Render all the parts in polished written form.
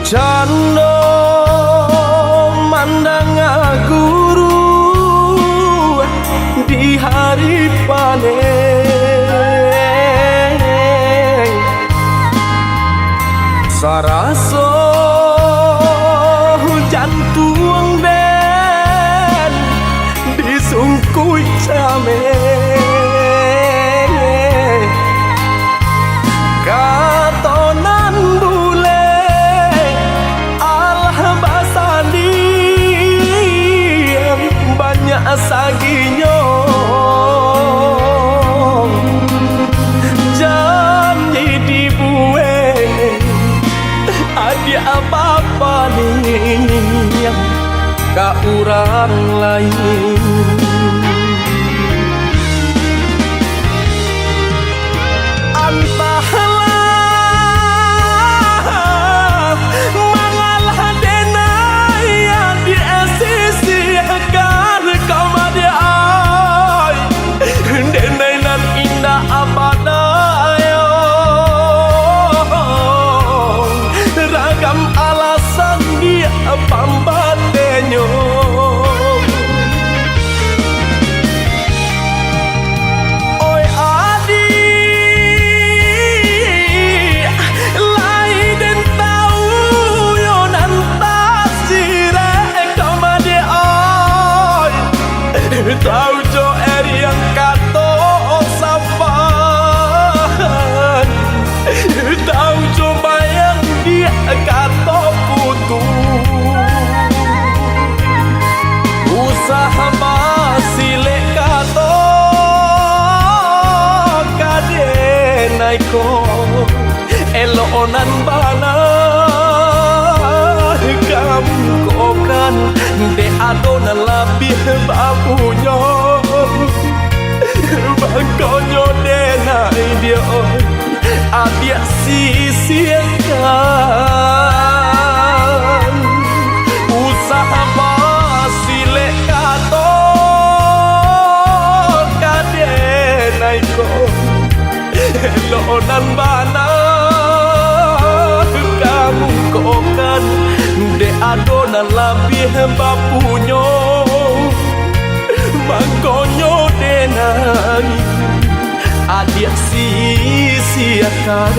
Cando mandang guru di hari panen saraso hujan tuang den disungkui camen katonan bule alah basandi banyak saginyo janji dibueng ada apa-apa nih ka urang lain pambatenyo oi adi lai den tau yo nan tasire kamade oi tau jo eri yang kato sapan tau jo bayang dia kato putu sahabasile kato kadenai ko elonan bana kamu kokan de adonan labih babunya bangkonyo denai dia adia sisikan usaha basile kato kadenai ko elonan bana kamu kokan de adonan labih bapunyo mangkonyo denai adia sisiakan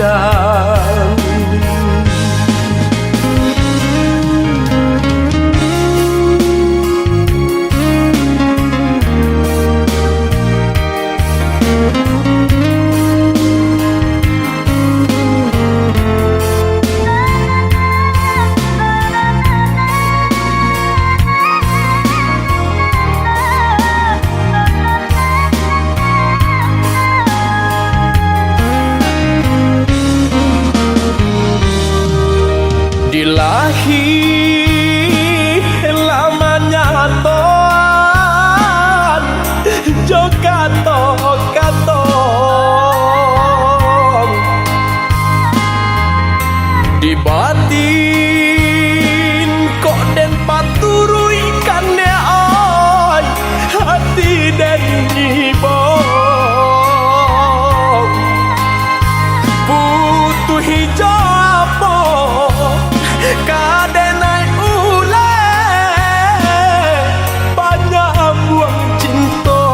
dilahi lamanya toan jo kato di batin kok den paturui kan ne oi hati den nyibong butuh hijau kadenai ule banyak buang cinta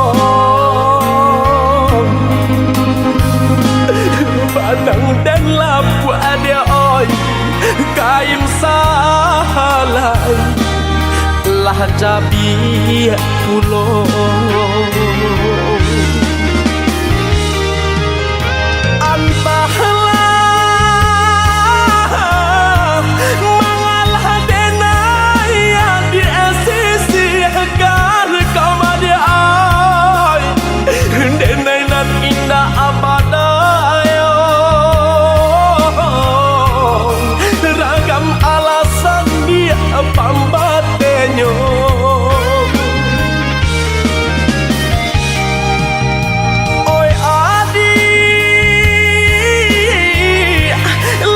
padang dan lapu ada oi kain salai lah jabi pulo pambatenyo oi adi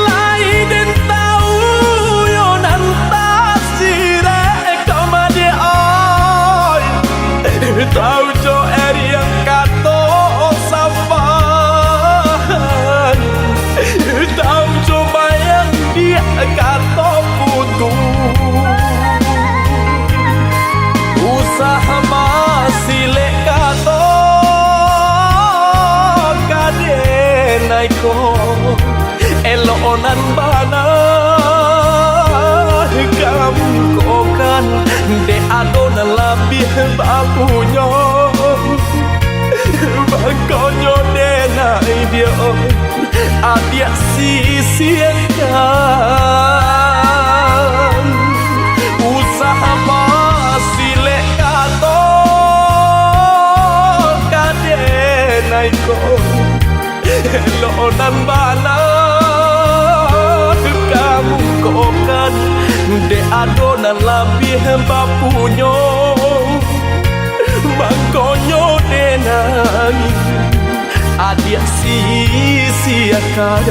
lai den tau yo nan tasire kamade oi tau jo eri yang kato sapan tau jo bayang dia kato lonan bana kamu kokan de adona labih bapunyo bakonyo de nai dia adia sisiakan usaha masih lekato kade naiko lonan bana kamu kokan de adona labih bapunyo bangkonyo de nai adia sisiakan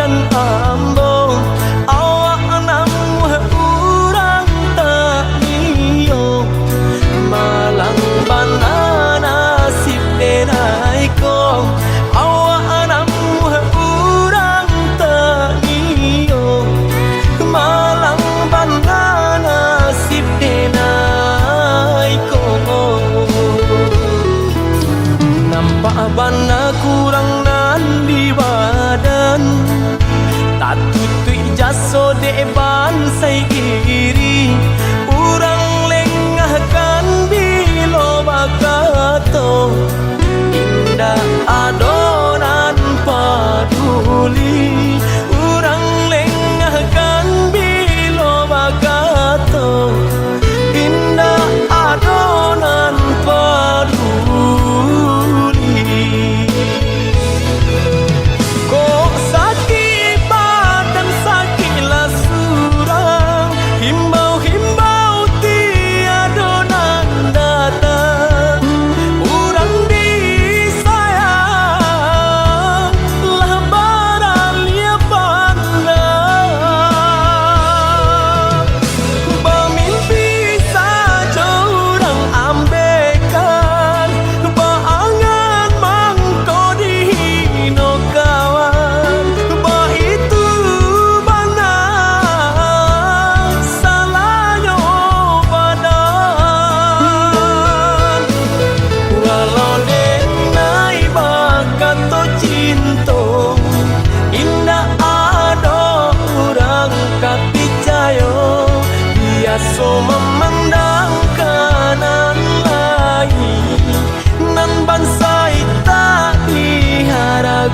dan ambo awak namu urang tak niyo malang bana nasib denai ko awak namu urang tak niyo malang bana nasib denai ko nampak bana kurang nan di badan tak tutui jaso deban sai iri urang lengahkan bilo bakato indah adonan paduli urang lengahkan bilo bakato indah adonan paduli kok sakit badan sakitlah surang himbau-himbau tiada nan datang urang disayang lah baralia pandang bermimpi saja urang ambekan baangan mangko dihino kawan ba itu bana salahnya badan walau denai bakato cinta indah ada urang kapicayo biasa memandang kanan lain nan bansai tak diharagoi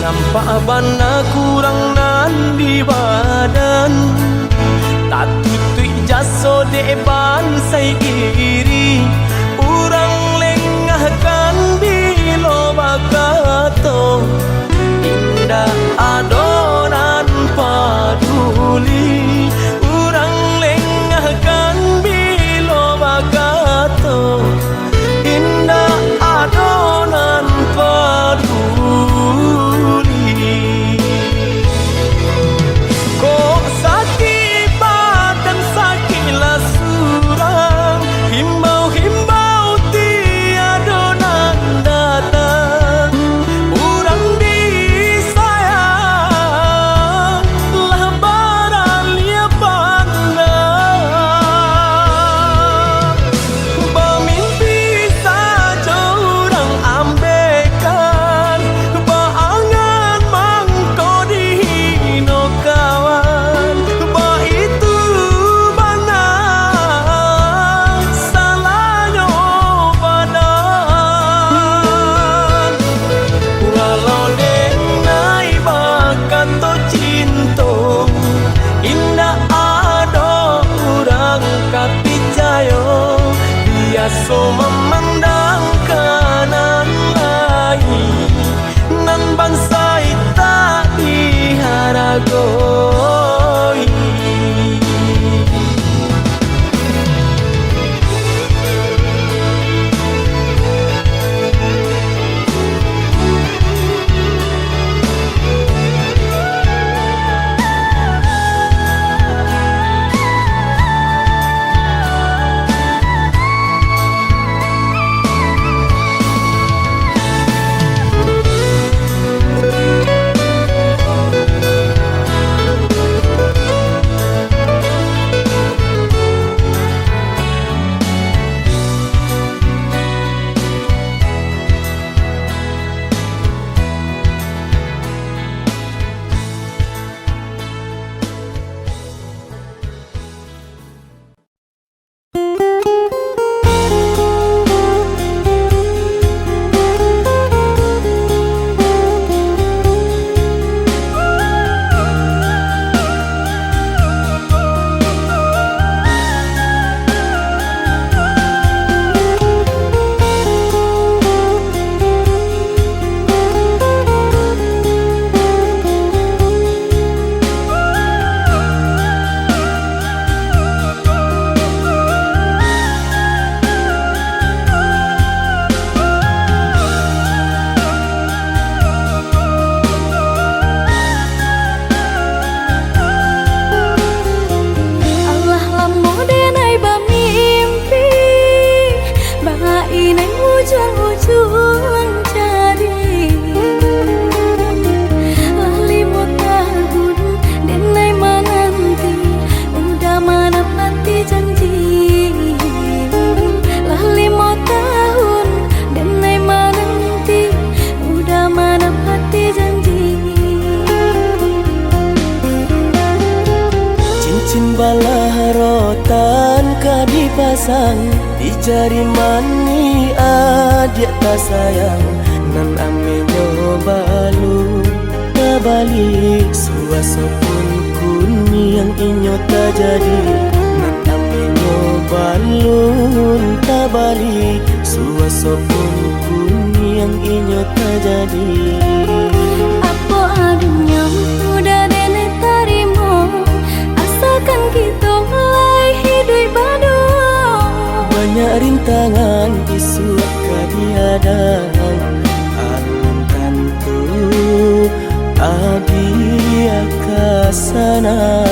nampak bana kurang nan di badan tak tutui jaso deban sai iri urang lengahkan bilo bakato indah adonan paduli urang lengahkan bilo bakato indah adonan paduli kok sakit badan sakitlah surang himbau-himbau tiada nan datang urang disayang lah baralia pandang bermimpi saja urang ambekan baangan mangko dihino kawan ba itu bana salahnya badan walau denai bakato cinta indah ada urang kapicayo biasa memandang kanan lain nan bansai tak diharagoi sang di jari mani adik tak sayang nan ame nyobalu balik suaso pun kuni yang inyo tak jadi nan ame nyobalun tak balik suaso pun kuni yang inyo tak jadi. Apa adanya udah nenek tarimo asalkan kita mulai hidup baru. Banyak rintangan isu kadiadang alun tentu adia kasana.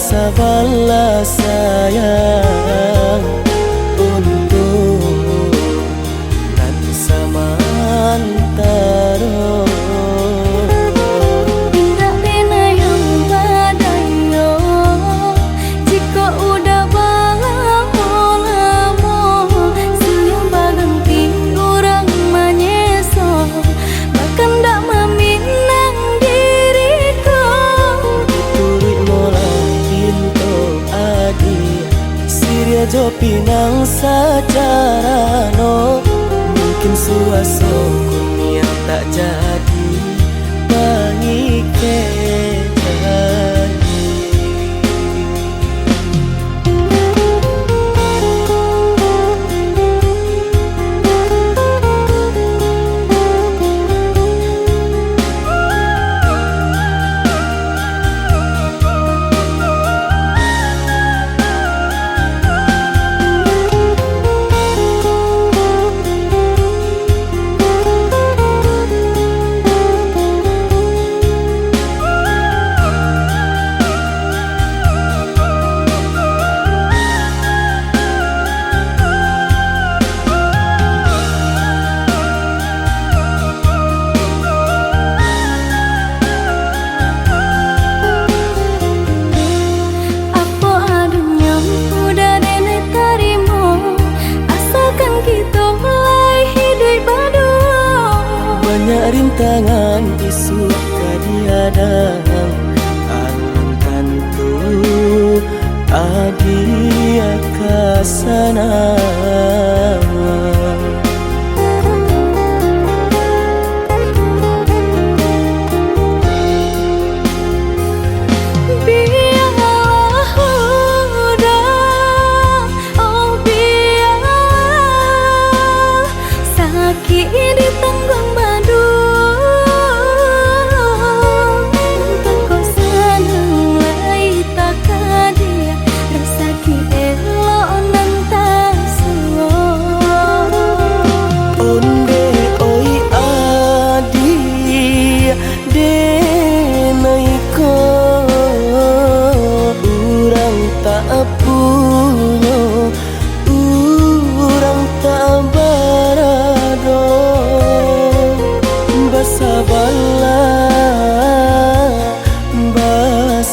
Sabarlah sayang untuk nan samantaro. Indah pena yang badayo jika udah lamo siang baganti orang manyeso bahkan tak meminang diriku Turut mulai Siria jo pinang secara no mungkin suaso kunia tak jadi bagi rintangan isu kadiadang alun tentu adia kasana.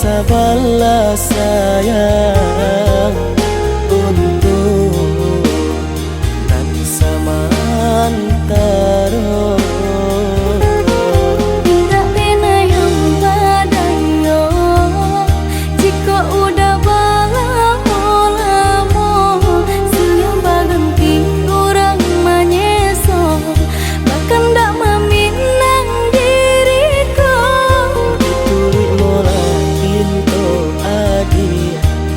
Sabarlah sayang untuk nan samantaro. Indah pena yang badayo jika udah lamo siang baganti orang manyeso bahkan tak meminang diriku Turut mulai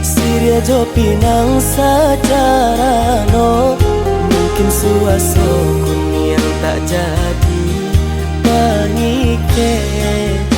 Siria jo pinang secara no mungkin suaso kun yang tak jadi ke jadi.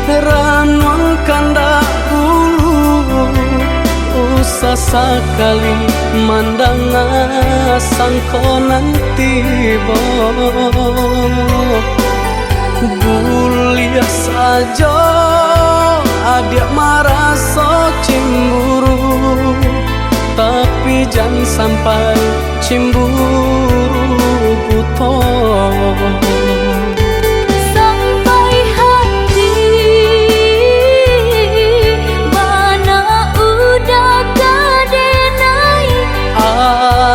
Ranwakan dahulu usah sekali mandang sangkonan tiba buliah saja adik merasa cemburu, tapi jangan sampai cemburu buta.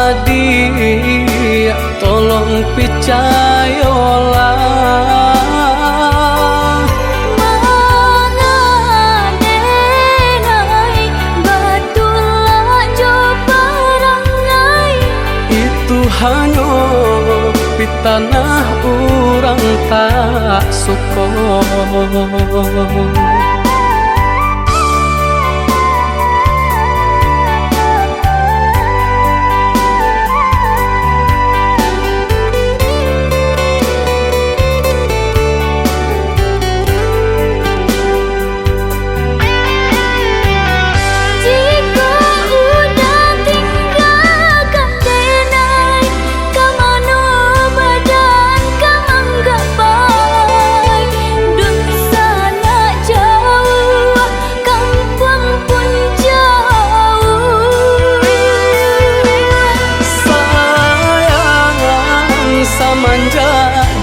Adik, tolong percayalah, mangadenai batulah jo perangai. Itu hanya pitanah orang tak suka.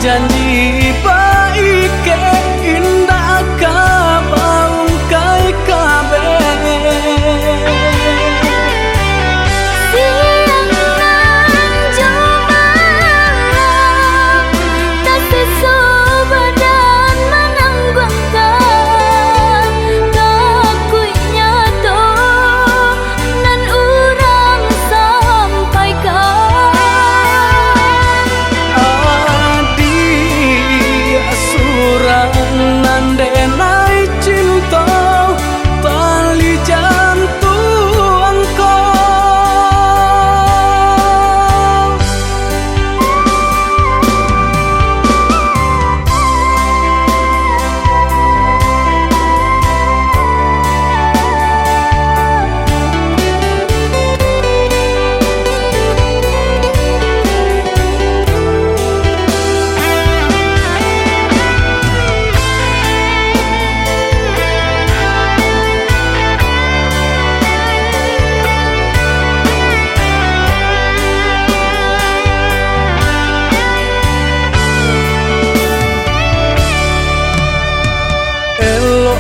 Janji baik ke indah kabau kai kabe siang nan cuma tak sesubadan menanggungkan kakunya to nan urang sampaikan.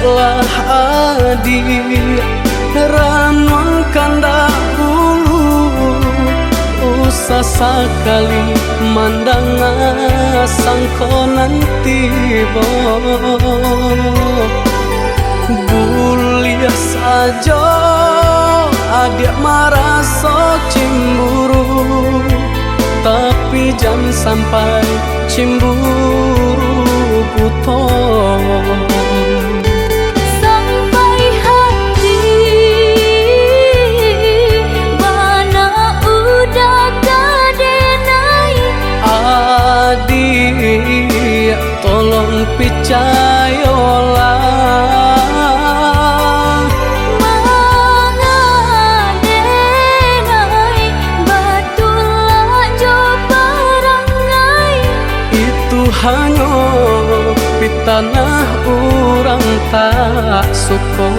lah adik ranuang kanda bulu usah sekali mandang sangko nanti bo buliah saja adik merasa cemburu tapi jangan sampai cemburu buto sampai hati bana udah kadenai adik tolong percayalah hanya di tanah orang tak suka.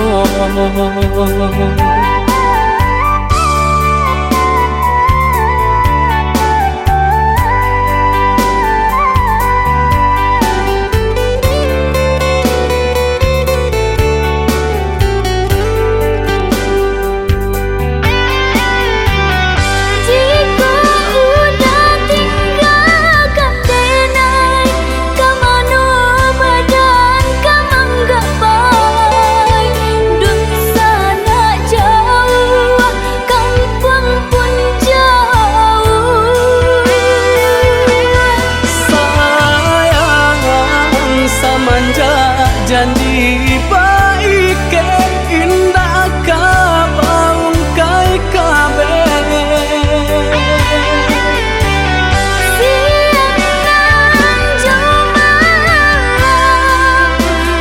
Janji baik ke indah kabaung kai kabe siang nan jemaah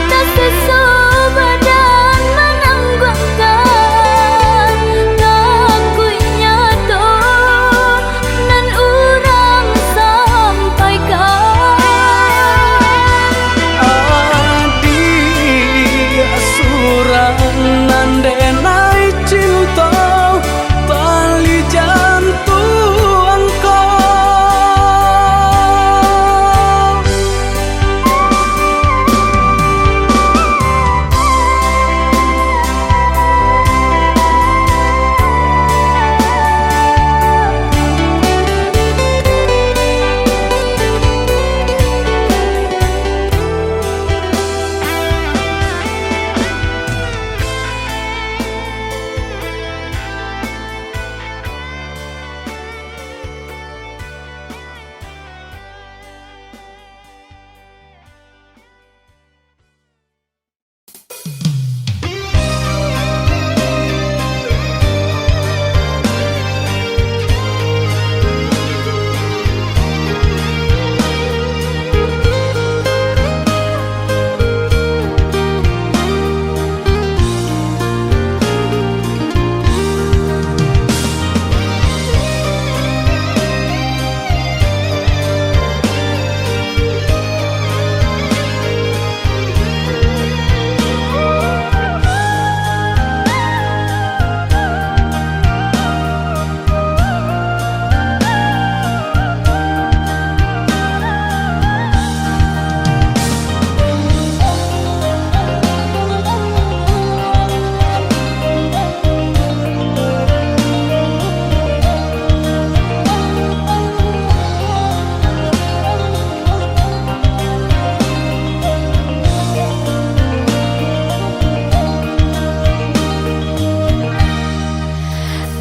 tak sesobadan menanggungkan ngakuinya toh nan urang sampaikan nandenai cinta tali jantung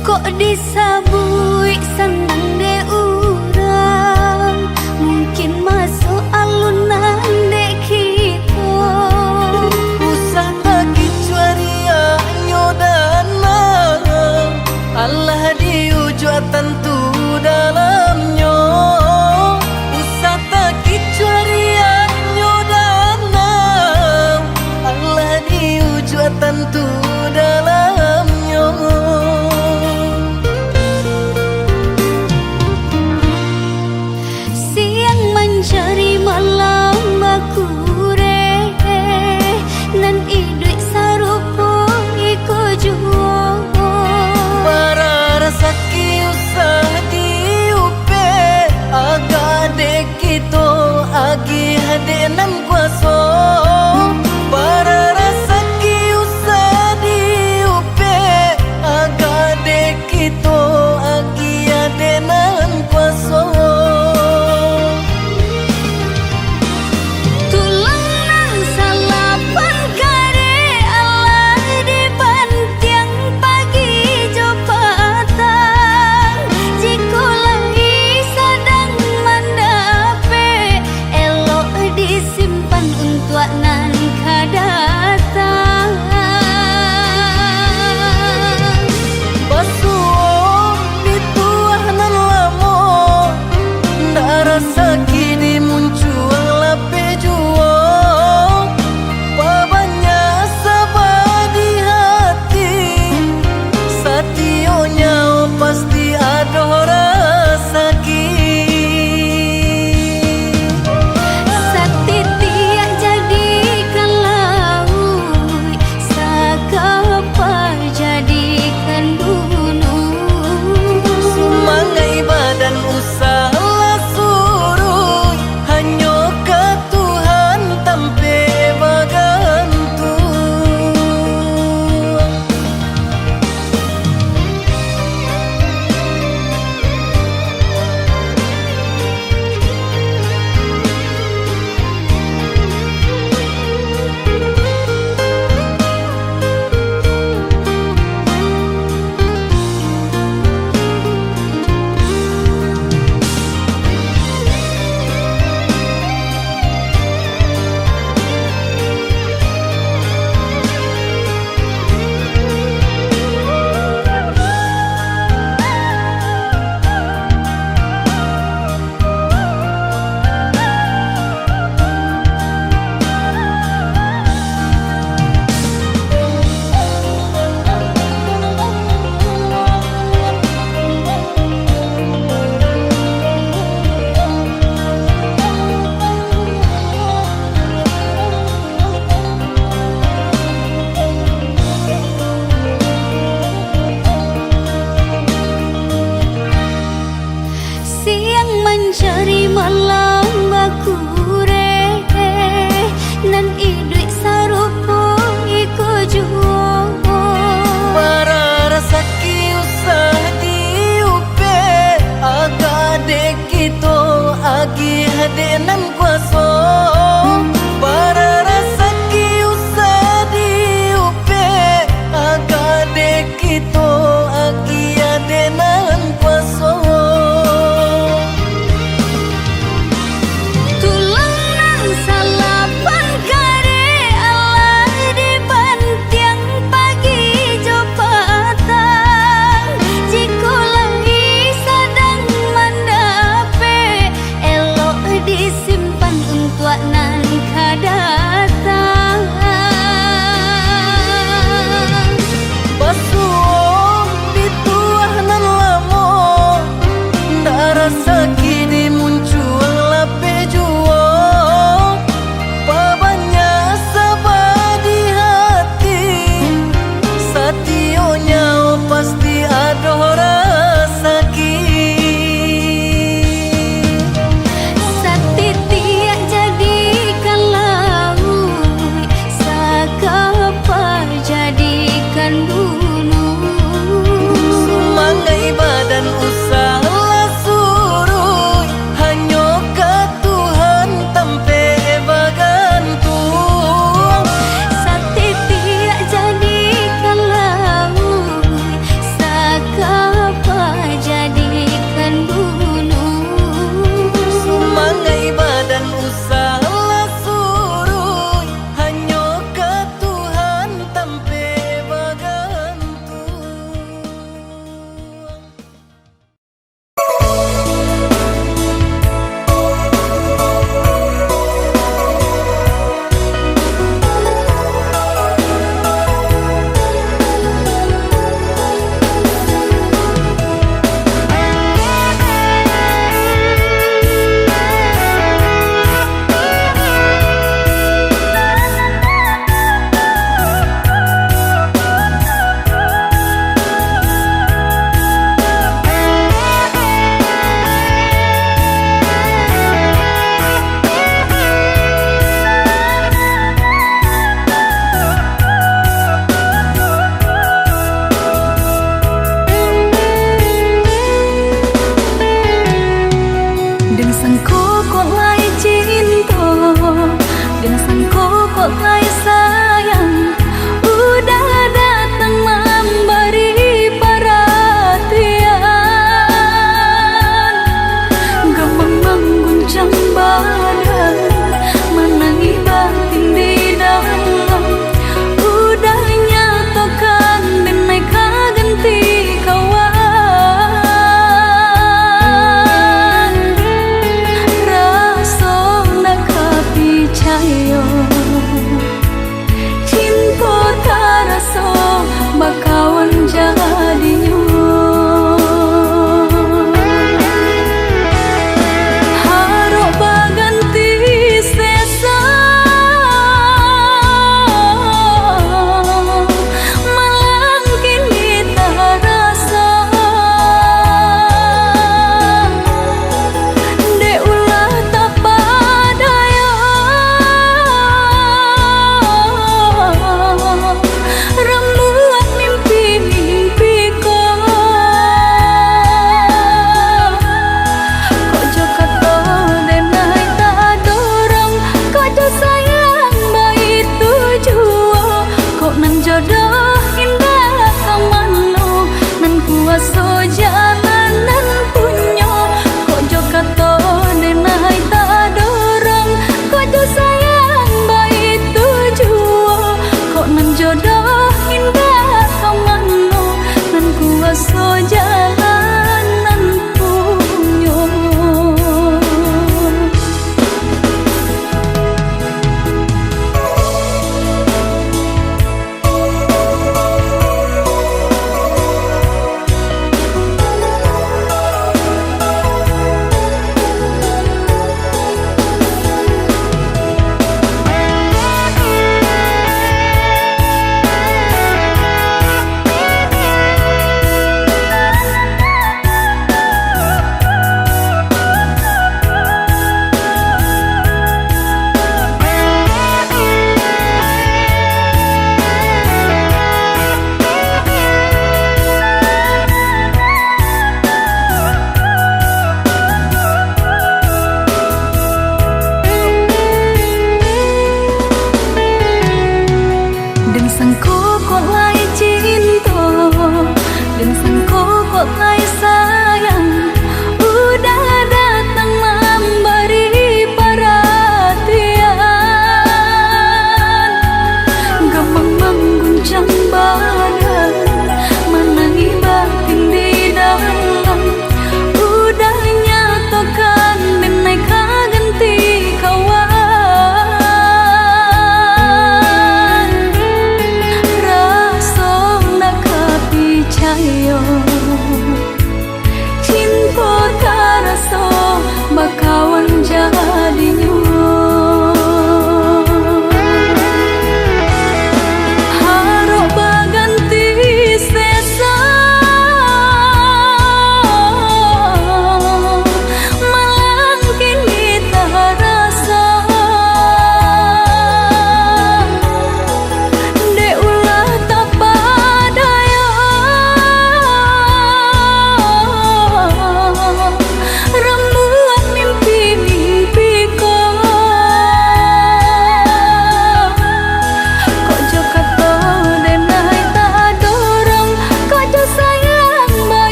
kok disabui senang de urang mungkin masuk alunan de kita usah lagi cuaria nyodana Allah diujua tentu dalamnya usah lagi cuaria nyodana Allah diujua tentu dalamnya siang mencari malam bakure nan idui sarupo iko juo para rezeki usah diupe agak dekito agi hadenan kuaso para rasa paso para rezeki usah diupe agade kito agia denan paso Tulang nang salapan kare Allah di bantiang pagi jo patang Jiko lagi sadang mandape elok disimpan untuk nan kadatang Pasuo dituah nan lamo darah sakit muncul lape juo Pabanya sabah di hati Sationya pasti ada sakit Satitiak jadikan laut Sakapa jadikan gunung Semangai badan usaha suruh Hanya ke Tuhan tempe bagantung Satitiak jadikan laut Sakapa jadikan gunung Semangai badan usaha suruh Hanya ke Tuhan tempe bagantung Đừng sẵn cố kok lai cinta Đừng sẵn cố kok lai sayang Udah datang memberi perhatian Gemang mengguncang badan Menangi batin di dalam Udah nyatakan dan mereka ganti kawan Rasa nak percaya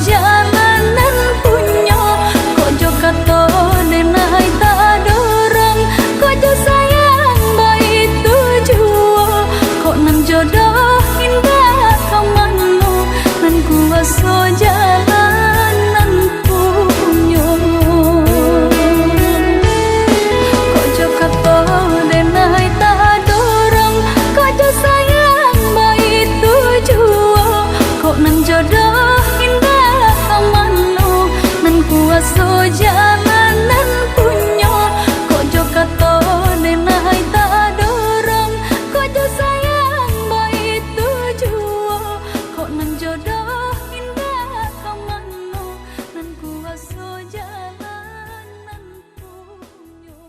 jalanan punya kok jo kato denai tak dorong kok jo sayang baik tujuan kok nan jodoh indah kamano nan kuaso jalanan punya kok jo kato denai tak dorong kok jo sayang baik tujuan kok nan jodoh indah kamano nan kuaso jalanan punya kok jo kato denai tak dorong kok jo sayang baik tujuan kok nan jodoh indah kamano nan kuaso jalanan punya.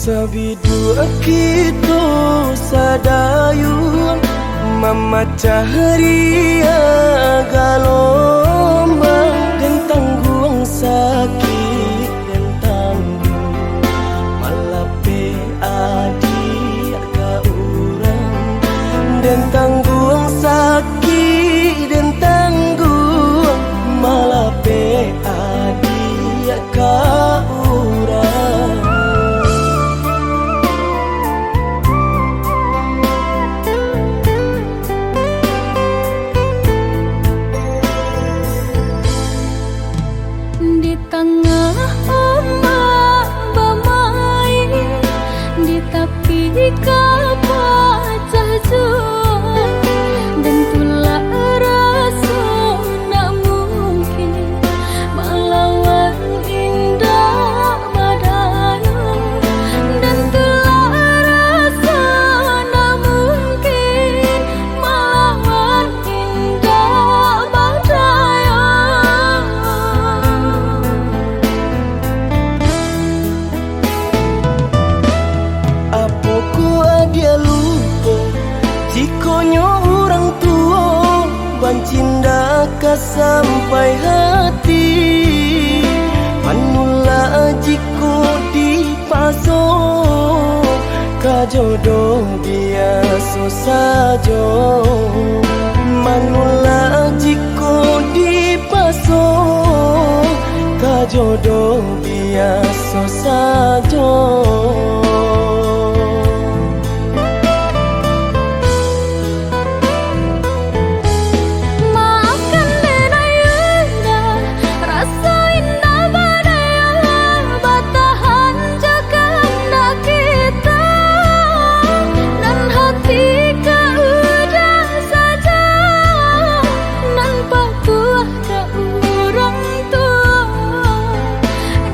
Sabidu akito sadayun memecah ria galombang dan tanggung sakit dan tanggung malape adik ka urang dan tanggung sakit dan tanggung malape adik ka urang. Di tengah ombak bermain di tepi kapal jauh dan tulah rasa nak mungkin melawan indah badai dan tulah rasa nak mungkin melawan indah badai. Apoko dia lupa jikonyo orang tua bancinda ka sampai hati manula jiko di paso ka jodoh biasa saja manula jiko di paso ka jodoh biasa saja.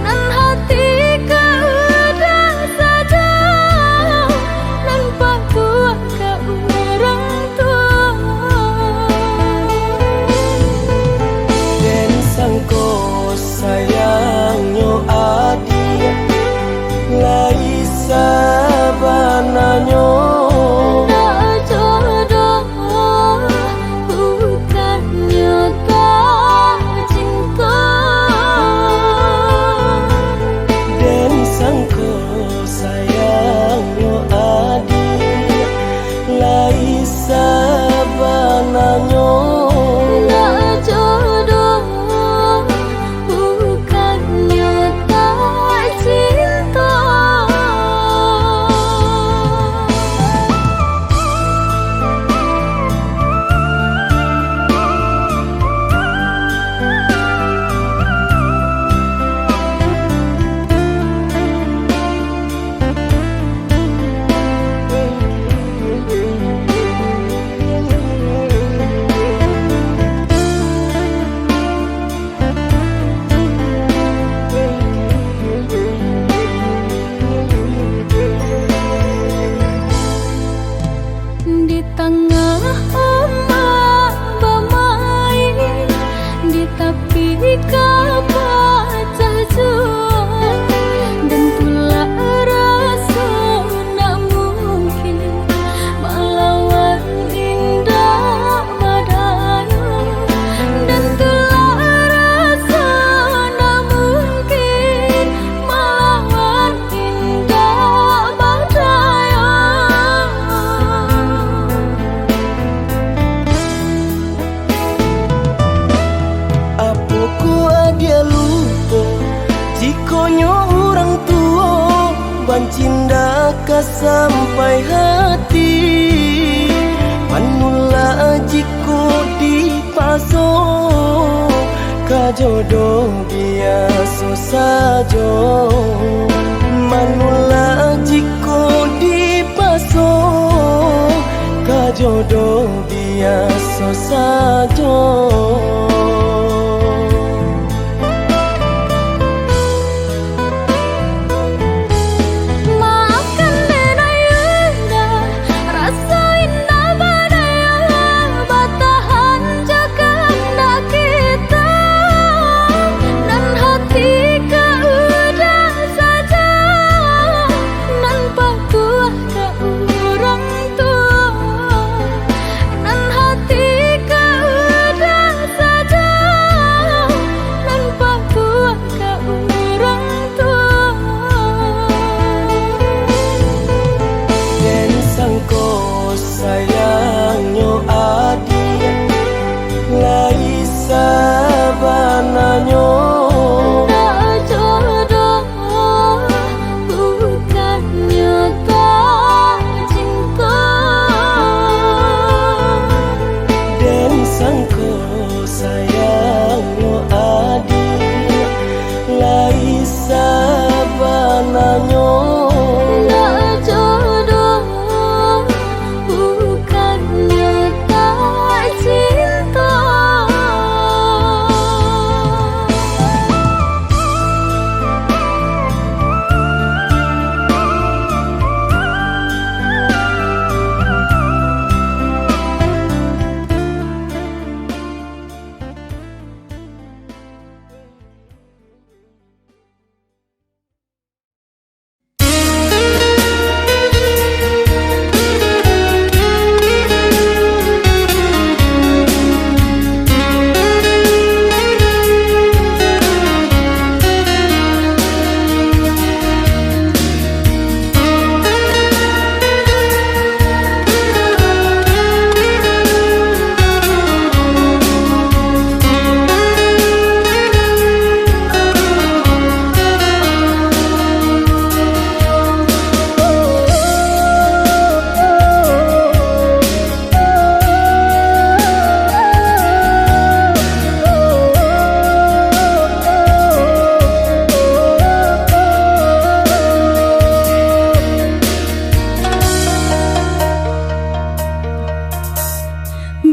Hati kau Mancinda ka sampai hati, manula jiku di paso, ka jodoh biasa saja. Manula jiku di paso, ka jodoh biasa saja.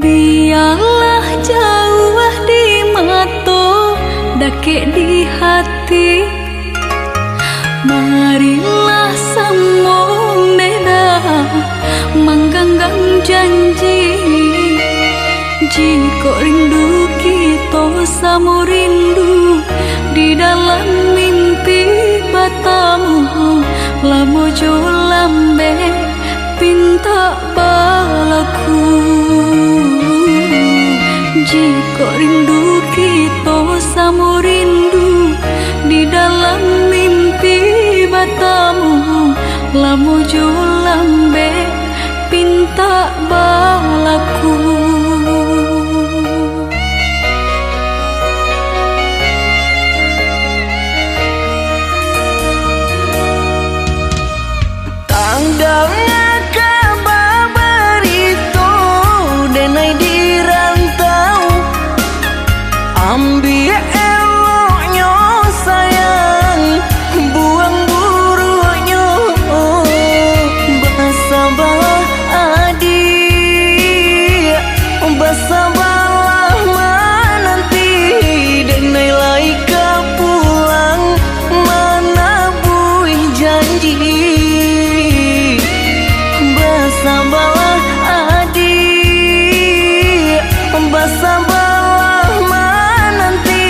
Biarlah jauh di mata, dake di hati. Marilah sambung beda, menggenggam janji. Jika rindu kita sama rindu di dalam mimpi batamu, lamo jo lambe pinta balaku. Jika rindu kita sama rindu di dalam mimpi batamu, lamo jo lambe pinta balaku. Tandangnya kabar berito denai di rantau, ambil eloknya sayang, buang buruknya. Bersabarlah adik, bersabarlah menanti, denai laika pulang mana buih janji. Bersabarlah adik, bersabarlah menanti,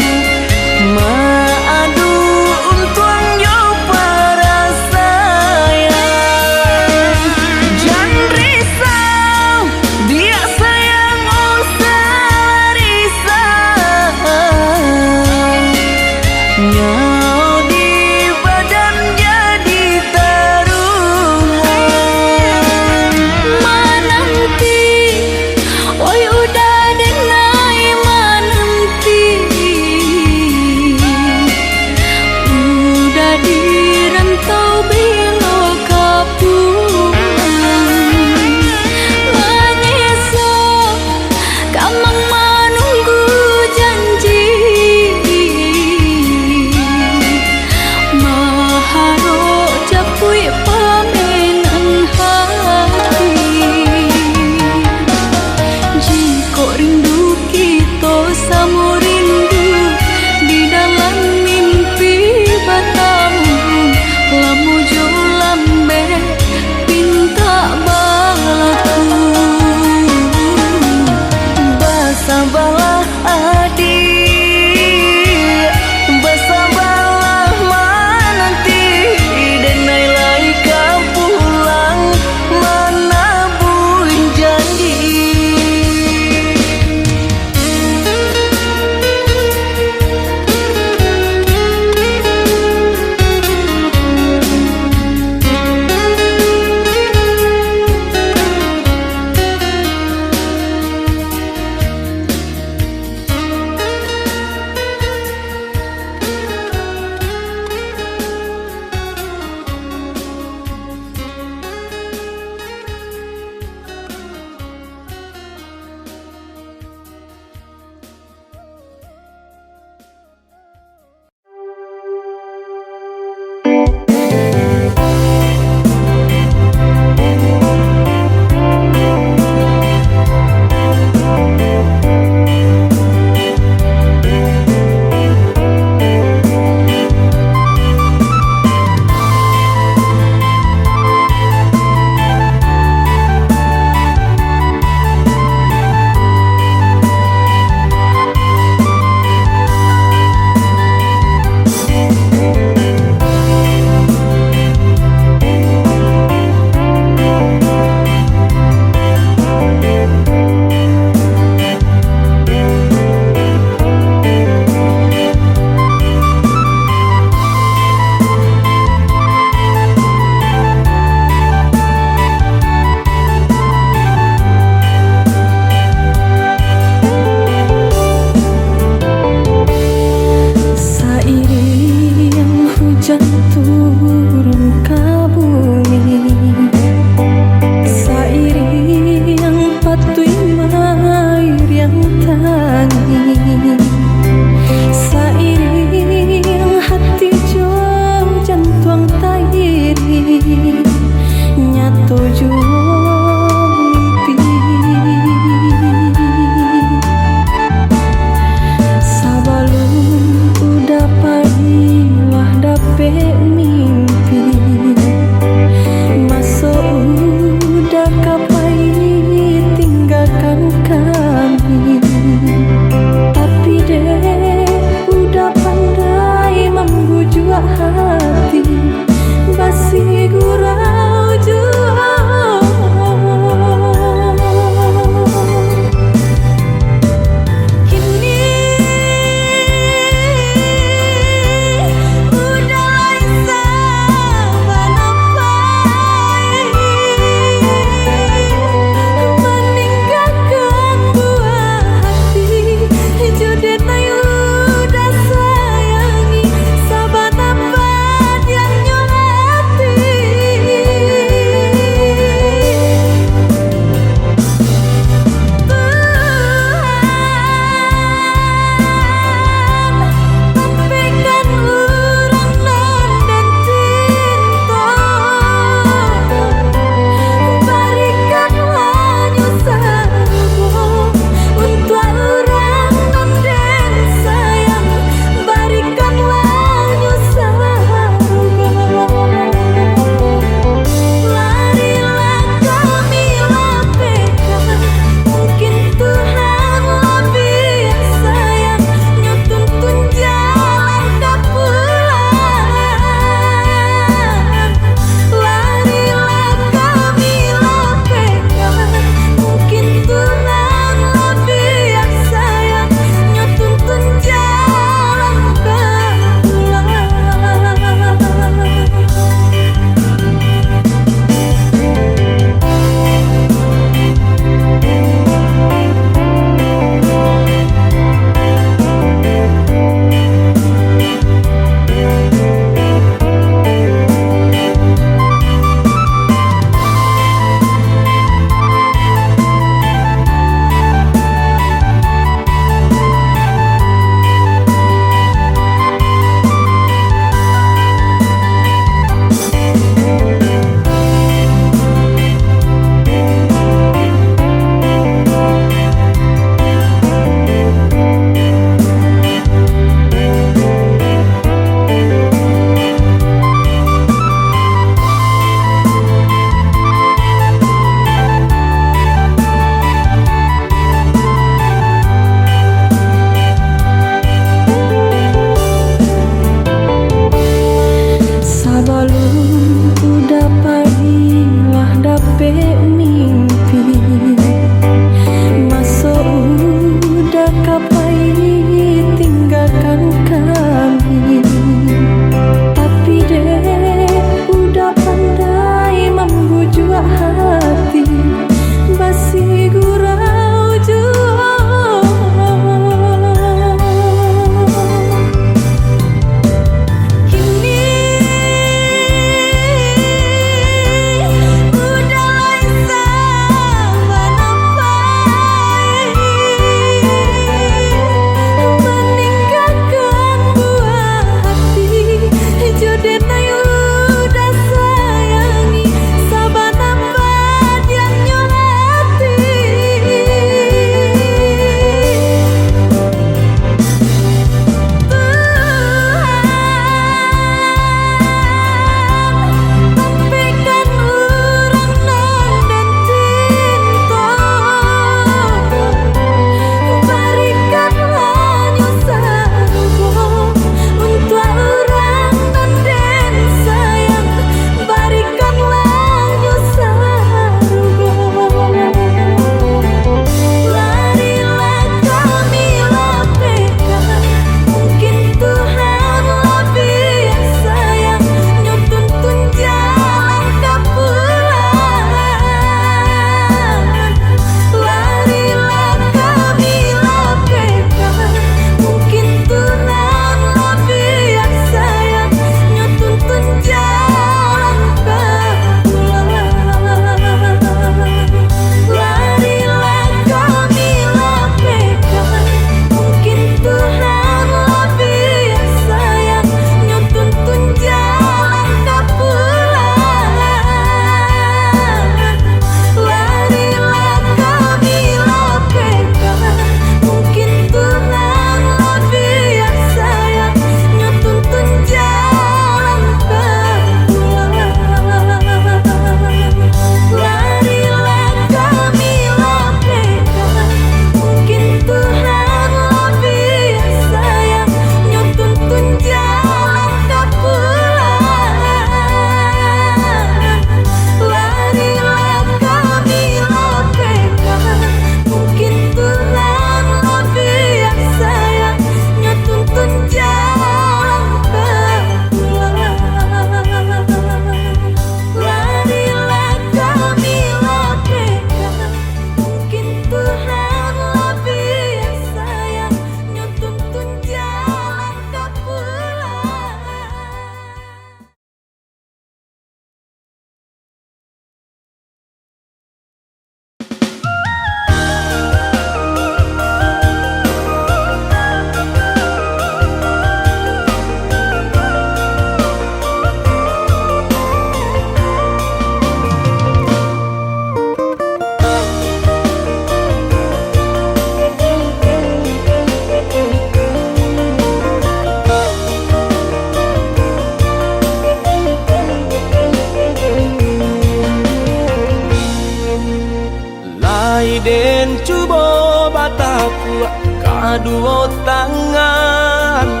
Aduh tangan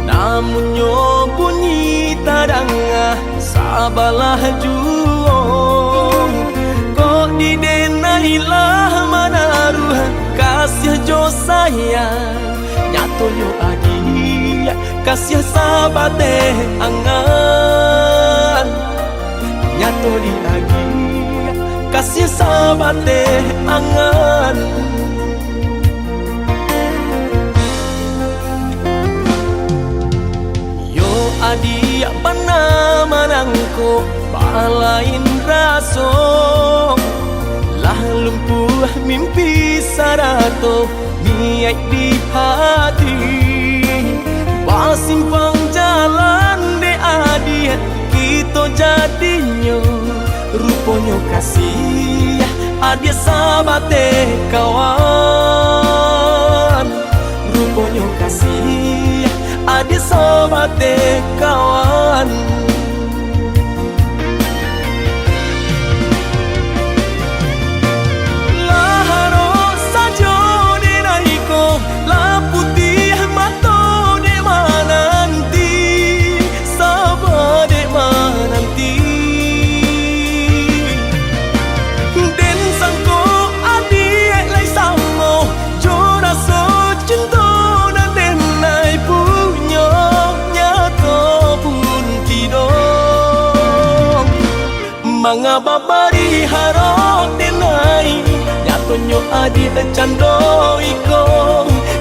namun nyo bunyi tadangah sabalah juong kok didenailah manaruh kasih jo sayang nyato nyo adi kasih sabate angan nyato di adi kasih sabate angan adi pana manangko balain raso lah lumpuh mimpi sarato niat di hati basimpang jalan de adi kita jadinya ruponya kasih adi sabate kawan ruponya kasih adi sabate kawan laharo sajo de naiko la putih mato de mananti sabade mananti den sangko adi lai samo jora so cinta na den nai pu mga babari harok denai nyato nyo adi cando iko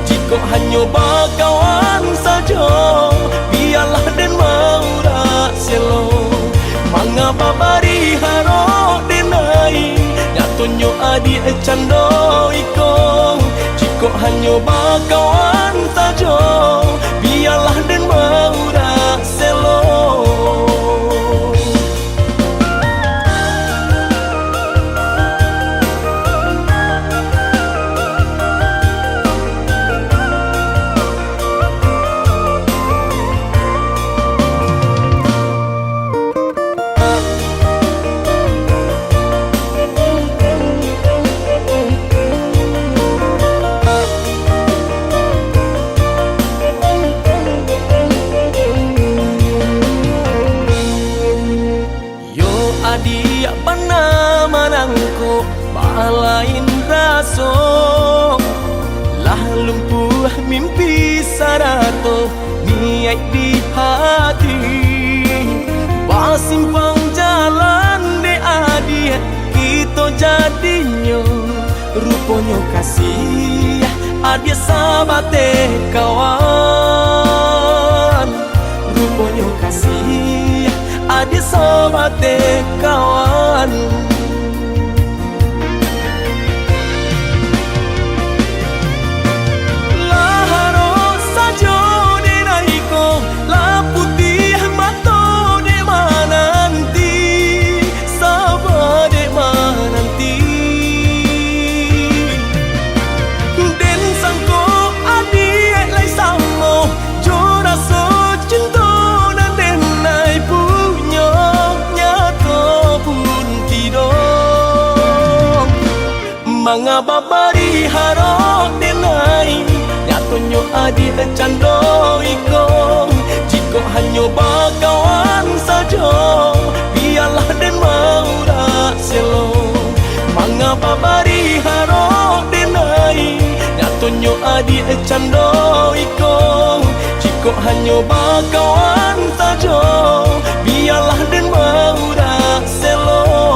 jiko hanyo bakawan sajo biarlah den maura selo mga babari harok denai nyato nyo adi cando iko jiko hanyo bakawan sajo biarlah den maura selo adi pana manangko balain raso lah lumpuh mimpi sarato niat di hati basimpang jalan de adi kita jadinya ruponya kasih adi sabate kawan ruponya kasih adi sabate kawan laharo sajo de naiko la putih mato de mananti sabade mananti den sangko adi lai samo jora so cinta na den nai pu mga babari harok denai nyato nyo adi cando iko jiko hanyo bakawan sajo biarlah den maura selo mga babari harok denai nyato nyo adi cando iko jiko hanyo bakawan sajo biarlah den maura selo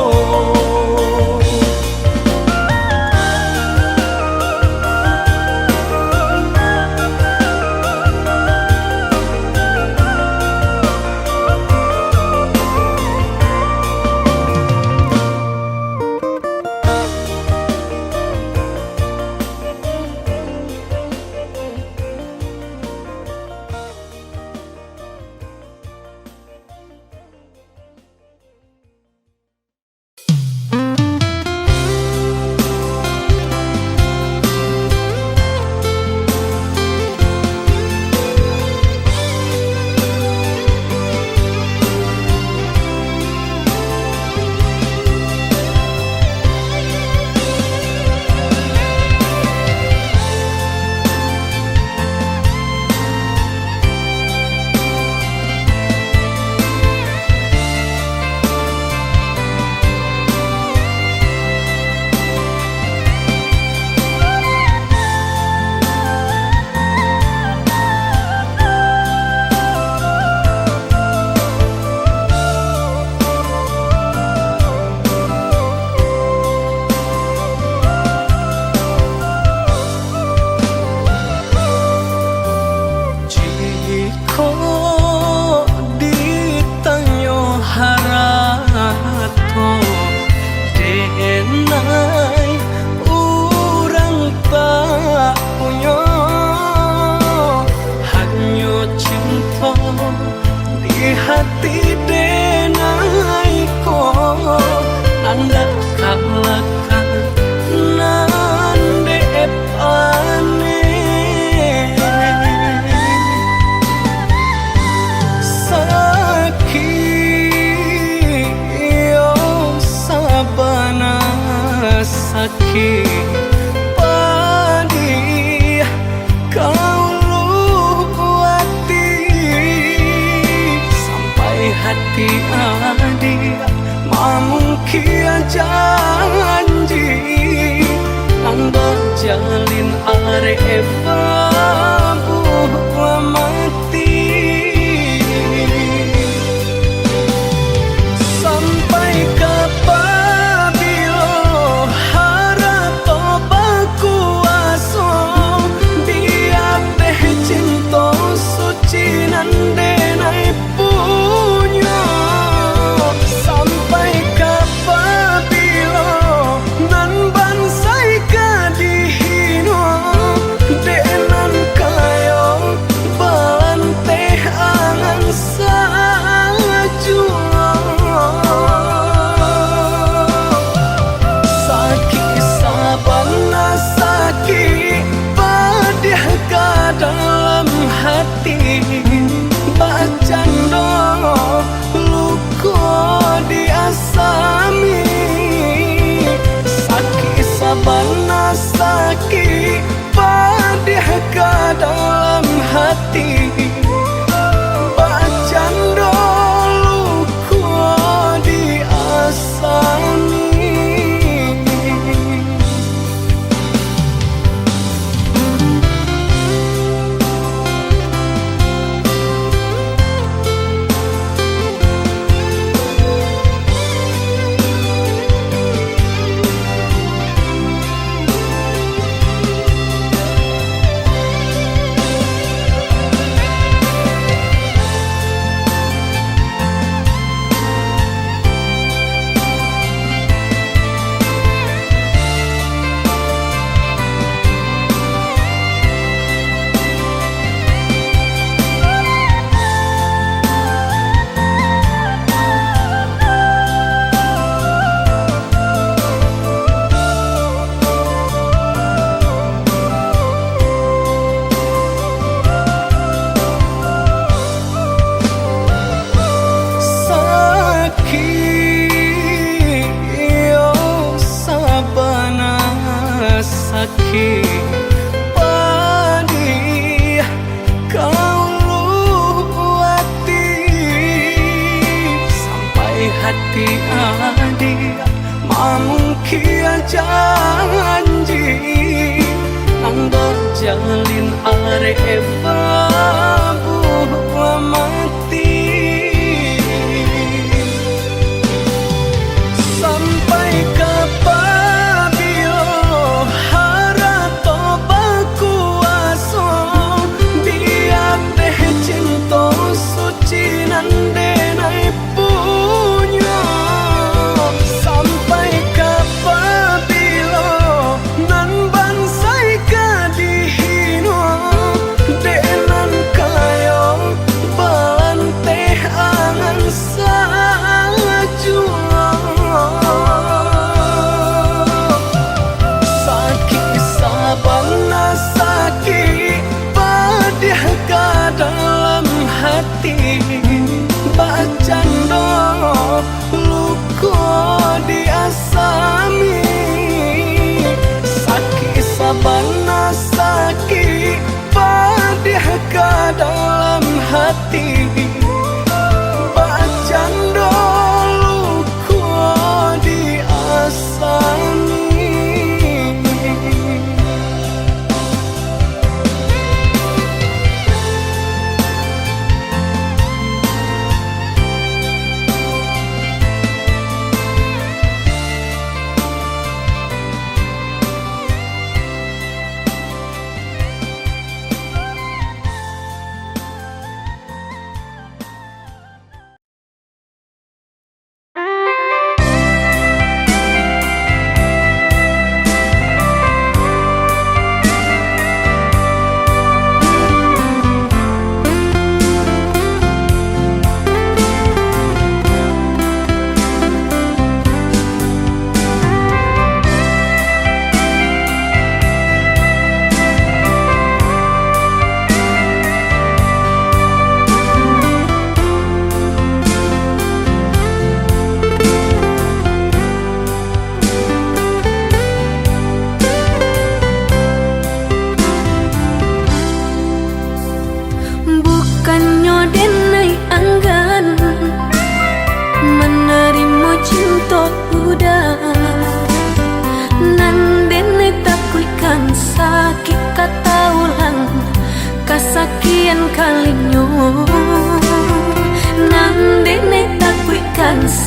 hati denai ko nanda kalakan nande epane sakit yo sabana sakit padi kau luati sampai hati adik mamungkia janji nanda jalin arep buah mati sampai kapabilo harato bakuaso dia teh cinta suci nande nai punya sampai kapabilo nan bansai kadihino denan kayo balante angan sajua sakit sabana sakit padih ka dalam hati bacando luko diasami sakit sabana sakit padih ka dalam hati bacando luko diasami. Sakit padi kau luati sampai hati adik mamungkia janji nanda jalin arep buah mati sampai kapabilo harato bakuaso dia teh cinta suci nande nai punya sampai kapabilo nan bansai kadihino denan kayo bala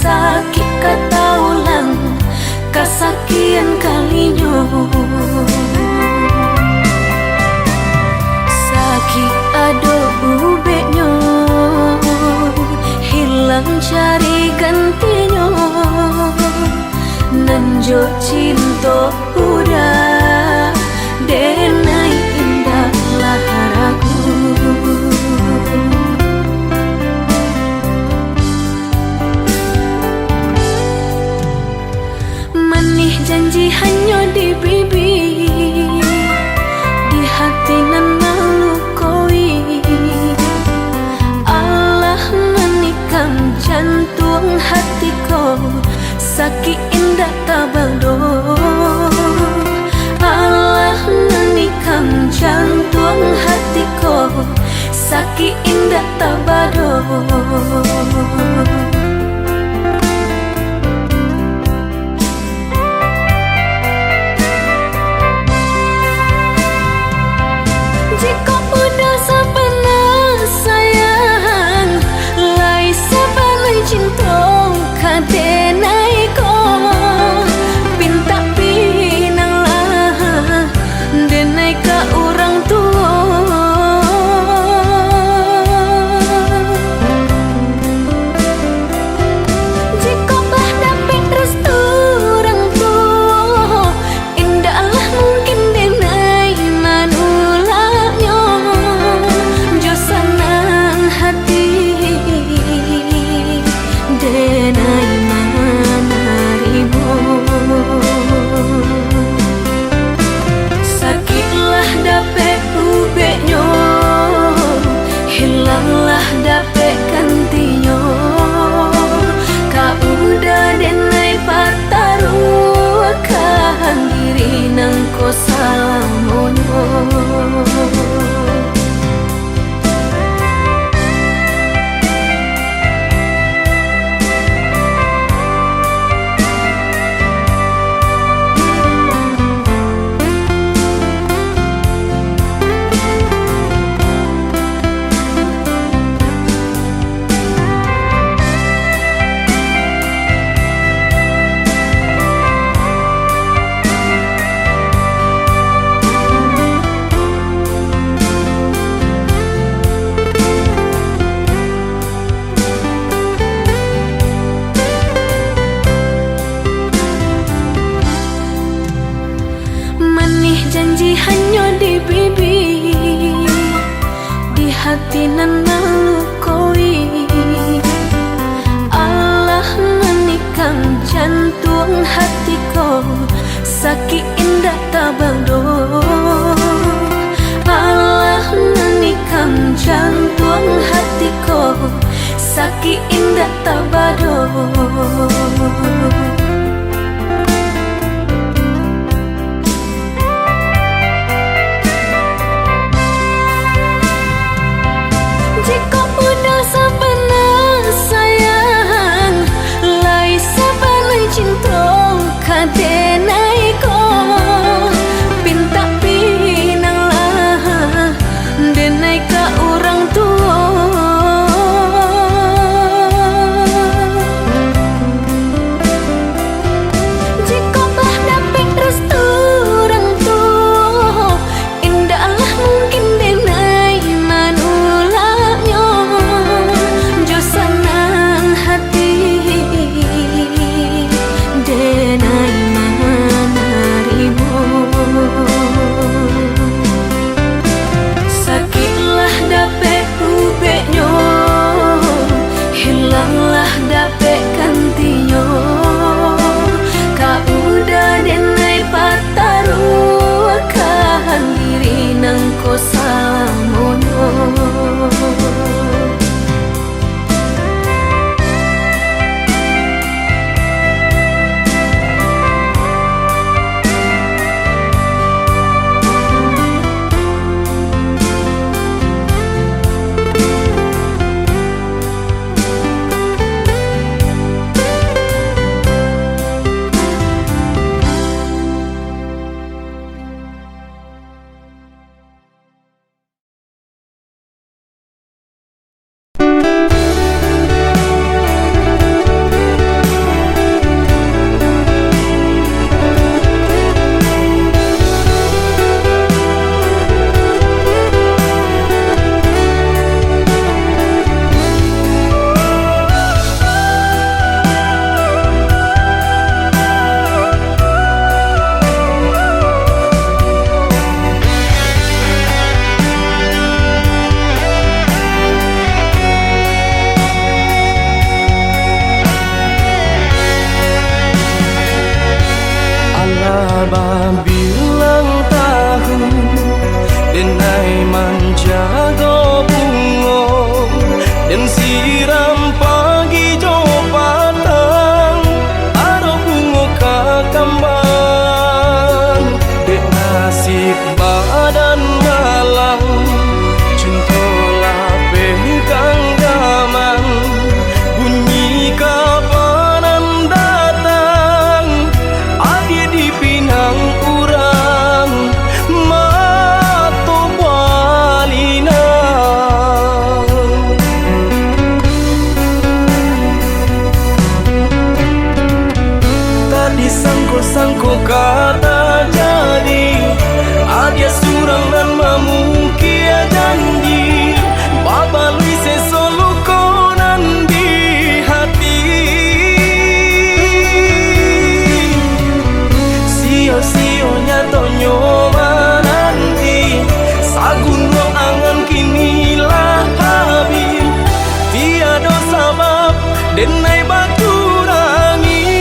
sakit kata ulang kasakian kalinyo. Sakit ado bubeknya hilang cari gantinya. Nanjo cinta udah denai indah laharaku. Manih janji hanya di bibir, di hati nan melukoi. Allah menikam jantung hatiku, sakit indah tabado. Allah menikam jantung hatiku, sakit indah tabado. Jika udah sapana sayang, lai sapana cinta kadenai ko. Pinta pinang lah denai ka orang tua. Jika bah dapat restu orang tua, indahlah mungkin denai manulanya. Jo senang hati denai manarimu. Sakitlah dapet ubeknya, hilanglah dapet gantinya. Kau udah denai pataruakan diri nang ko salamonyo. Manih janji hanya di bibir, di hati nan melukoi. Allah menikam jantung hatiku, sakit indah tabado. Allah menikam jantung hatiku, sakit indah tabado. sangko kata jadi, ada surang dan mamukia janji, babalui sesolo konan di hati. Sio-sionya tonyo menanti, sagun ruang angan kini lah habis, tiada sabab denai batu rangi.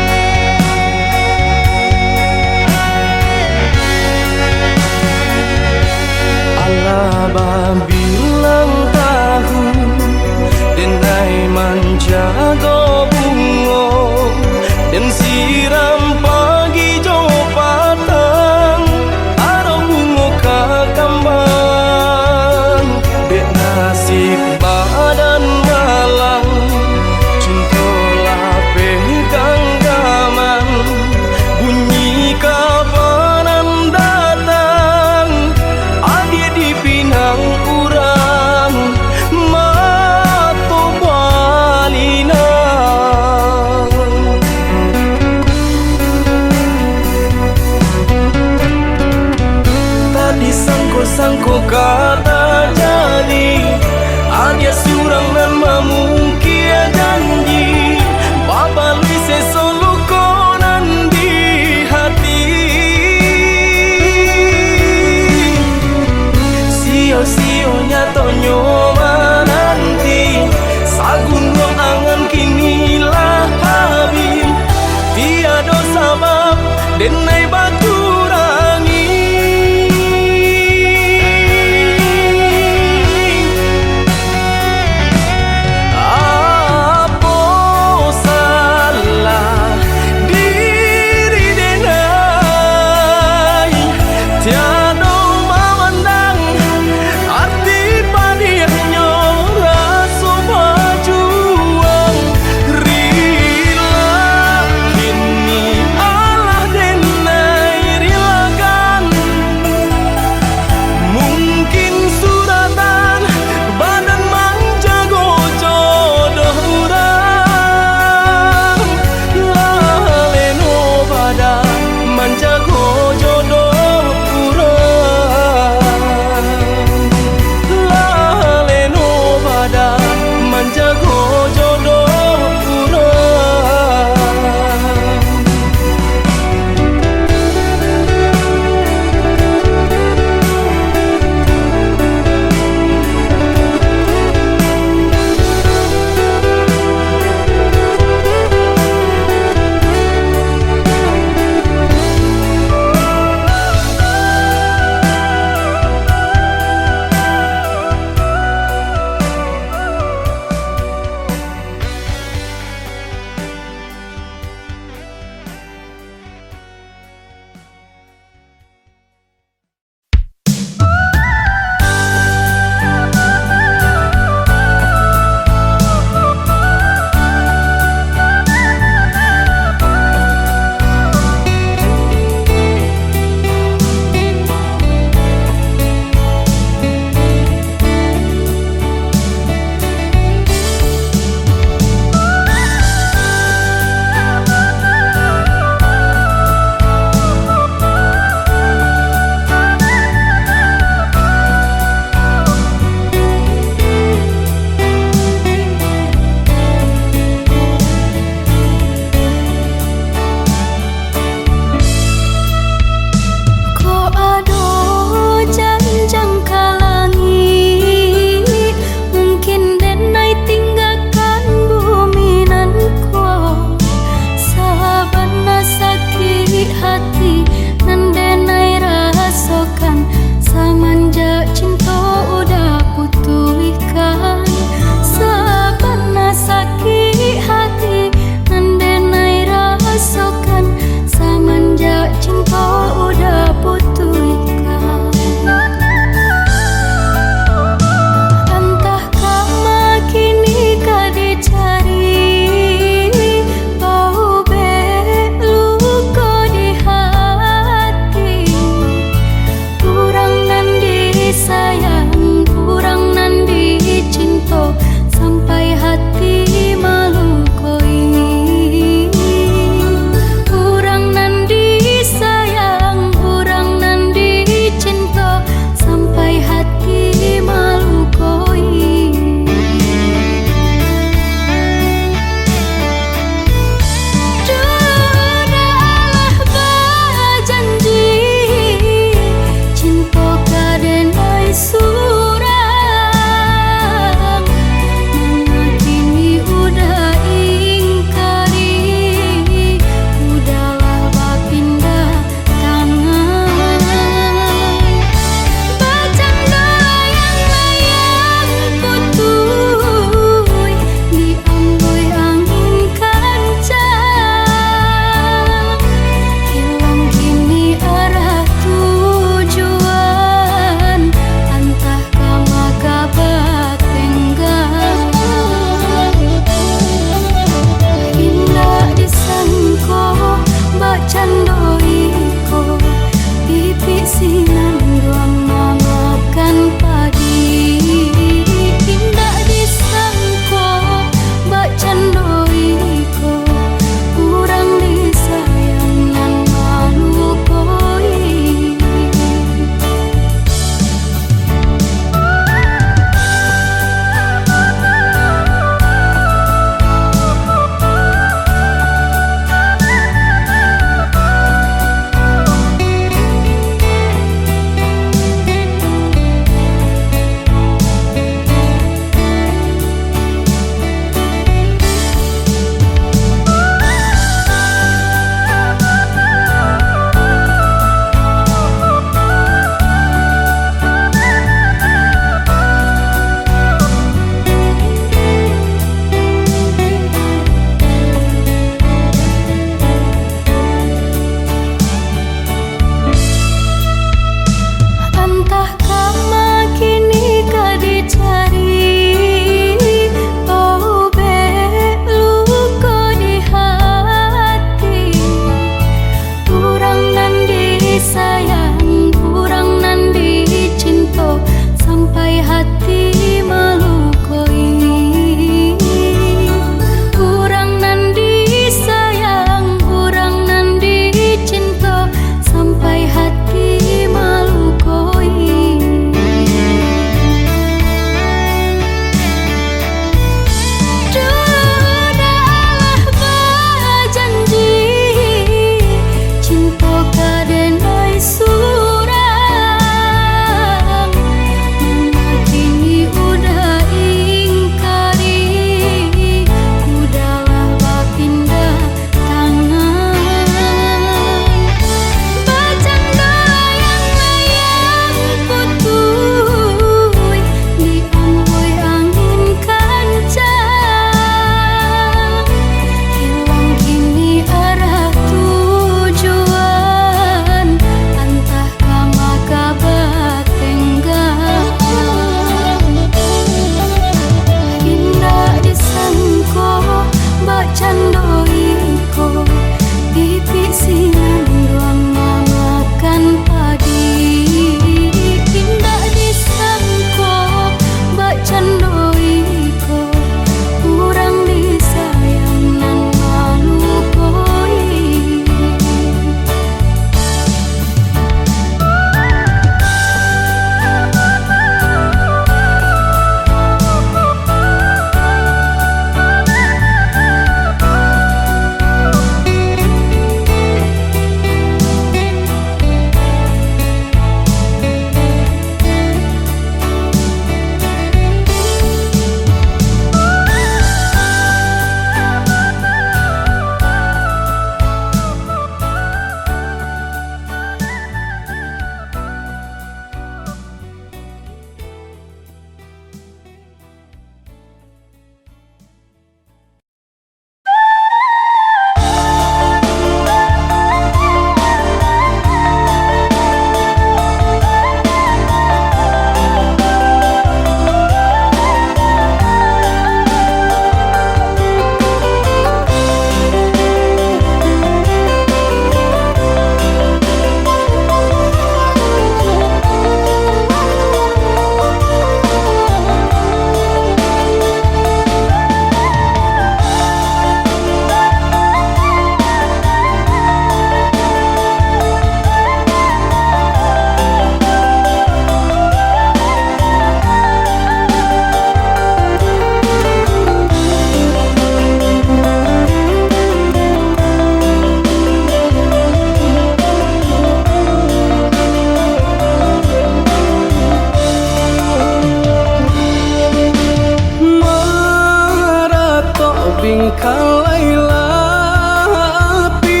bingkai lapi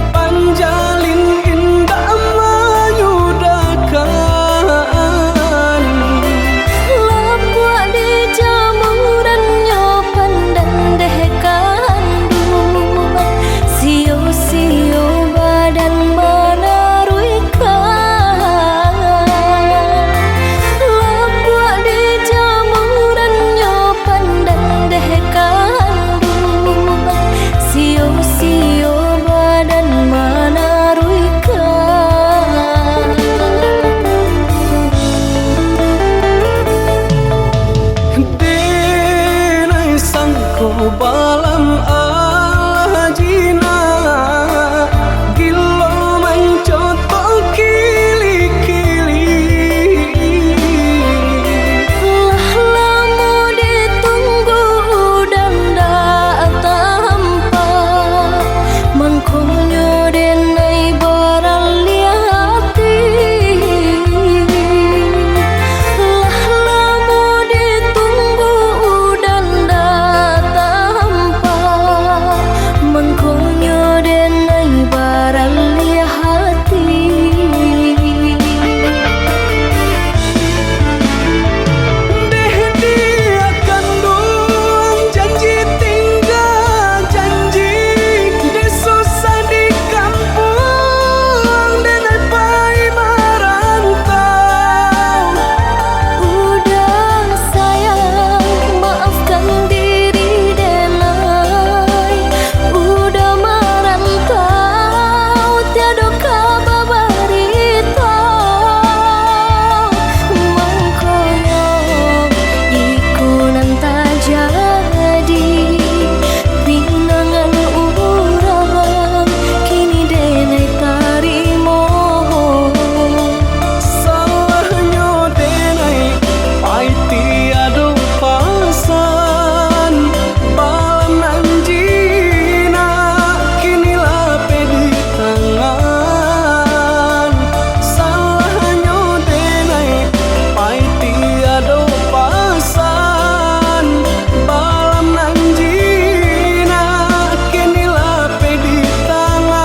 panjalin indah mayudakan lapua di jamurannya pandan deh kandung sio-sio badan menaruikan lapua di jamurannya pandan deh kandung sio-sio badan menaruikan denai sangko balam ajina gilo mencoto kili-kili lama ditunggu dan datang mangkongnya denai baraliati lama ditunggu dan datang mangkongnya denai baraliati deh dia kandung janji tinggal janji deh susah di kampung denai pai merantau udah sayang maafkan diri denai udah merantau tiada kabar berita mangkonya ikunan tak jadi pinangan urang kini denai tarimo salahnya denai pai tiada pasan balam anjina kini lape di tangan salahnya denai pai tiada pasan balam anjina kini lape di tangan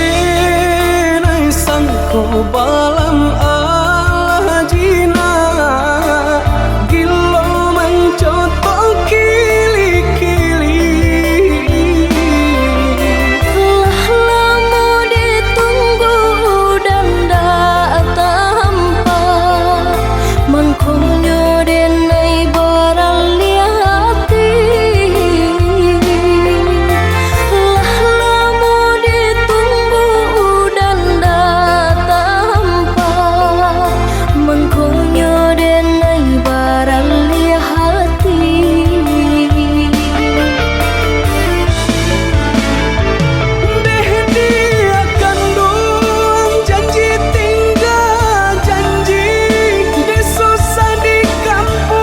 denai sangko balam ajina gilo mencoto kili-kili lama ditunggu dan datang mangkongnya denai baraliati lama ditunggu dan datang mangkongnya denai baraliati deh dia kandung janji tinggal janji deh susah di kampung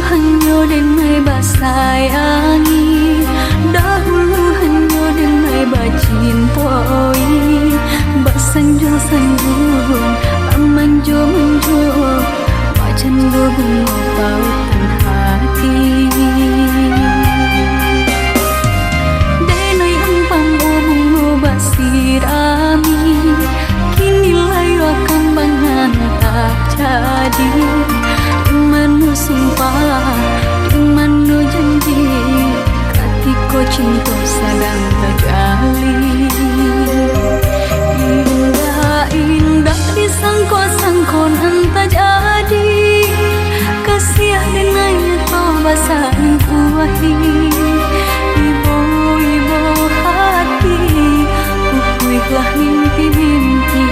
hanya denai basayangi, dahulu hanya denai bacimpoi, basanjung-sanjung, bamanjung-manjung, bacandu bunga pautan hati. Denai empang bunga basirami, kini layu akan bangan tak jadi. Manu sumpah, manu janji, katiko cinta sedang terjalin. Indah-indah disangko-sangko nan tak jadi, kasih denai toh basahin kuahi. Ibu-ibu hati, uhuilah mimpi-mimpi.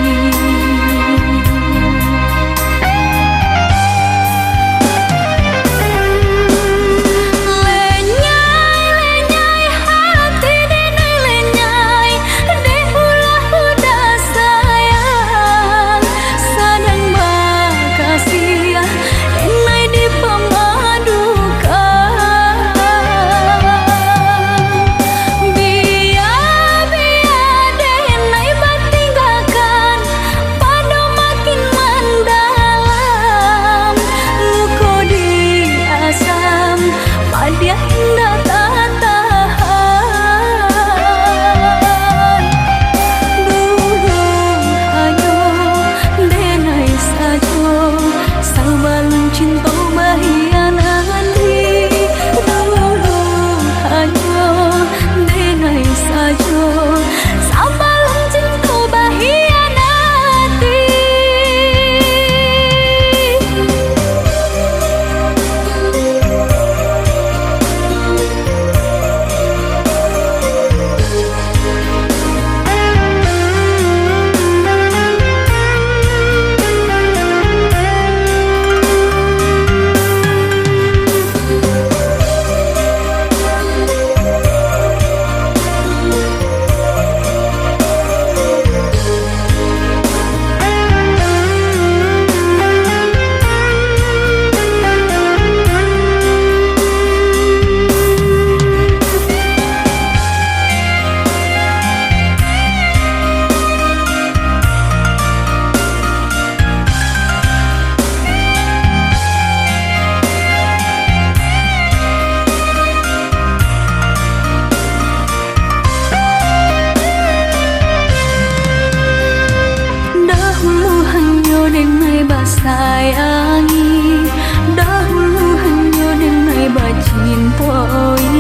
Denai basayangi, dahulu hanya denai bacimpoi,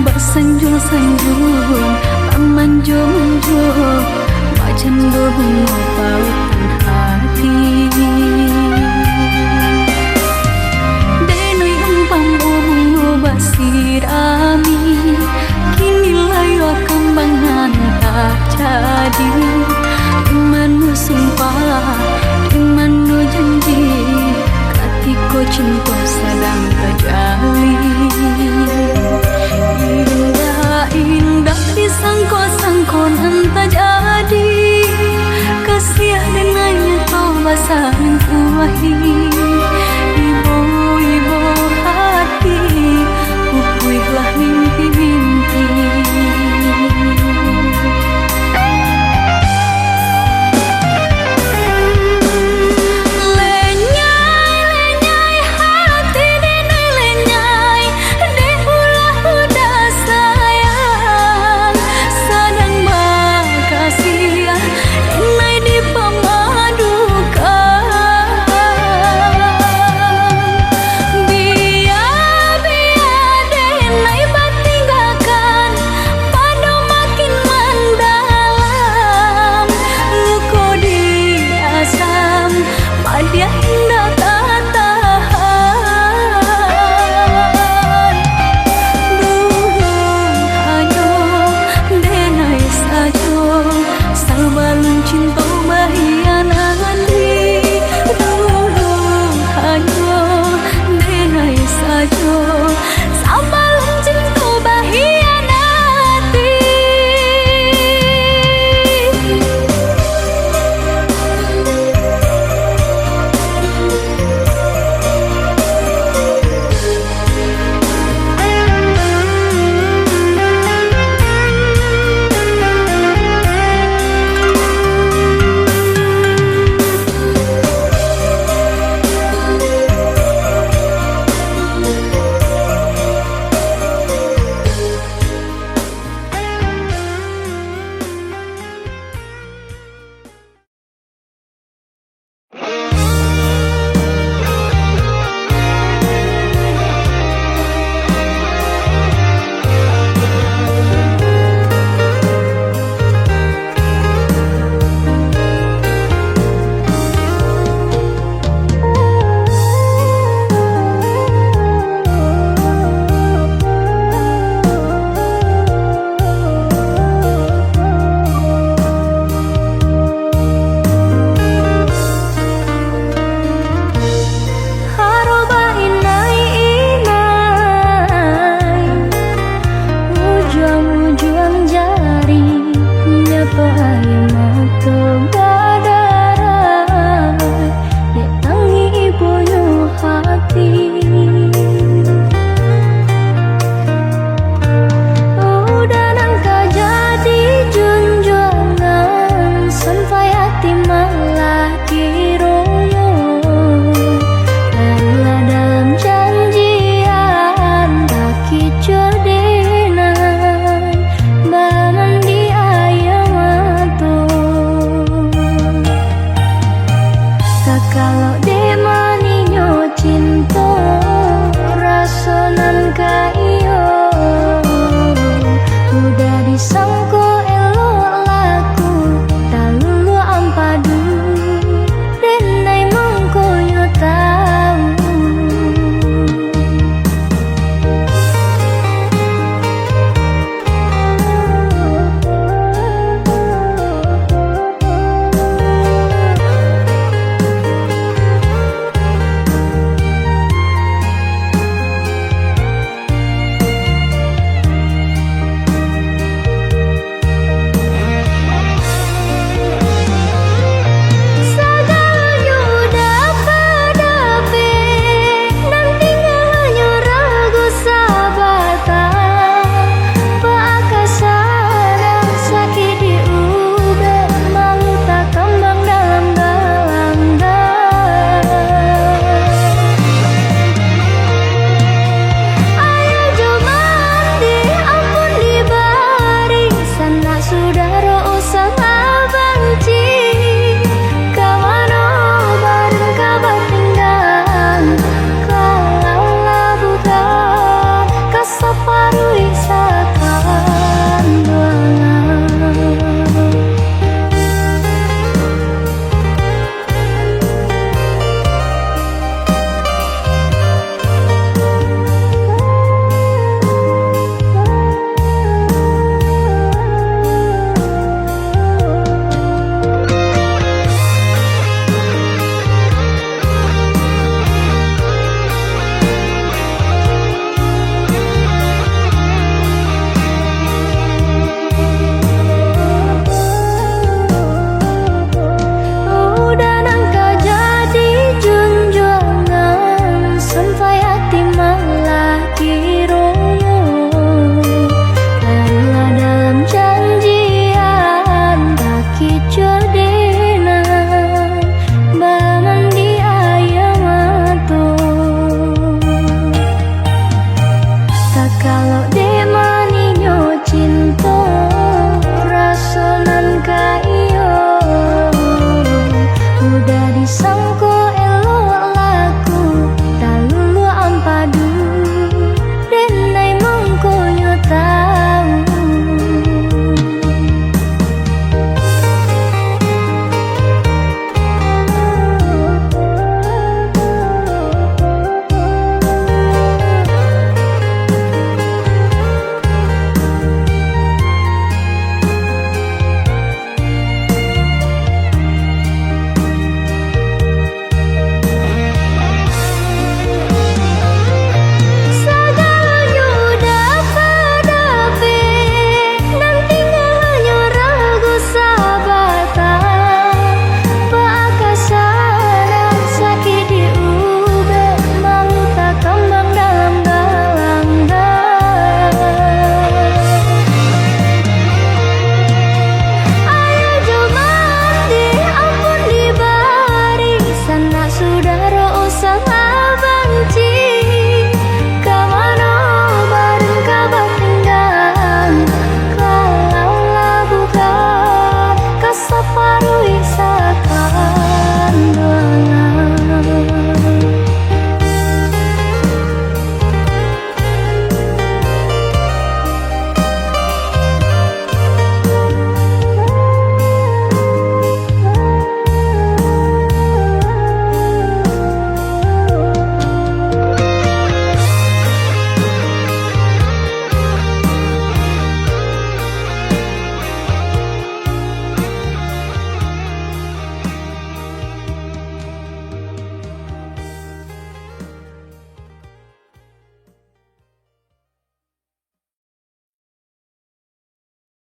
basanjung-sanjung, bamanjung-manjung, bacandu bunga pautan hati. Denai empang bunga basirami, kini layu akan bangan tak jadi. Manu sumpah, manu janji, katiko cinta sedang terjalin.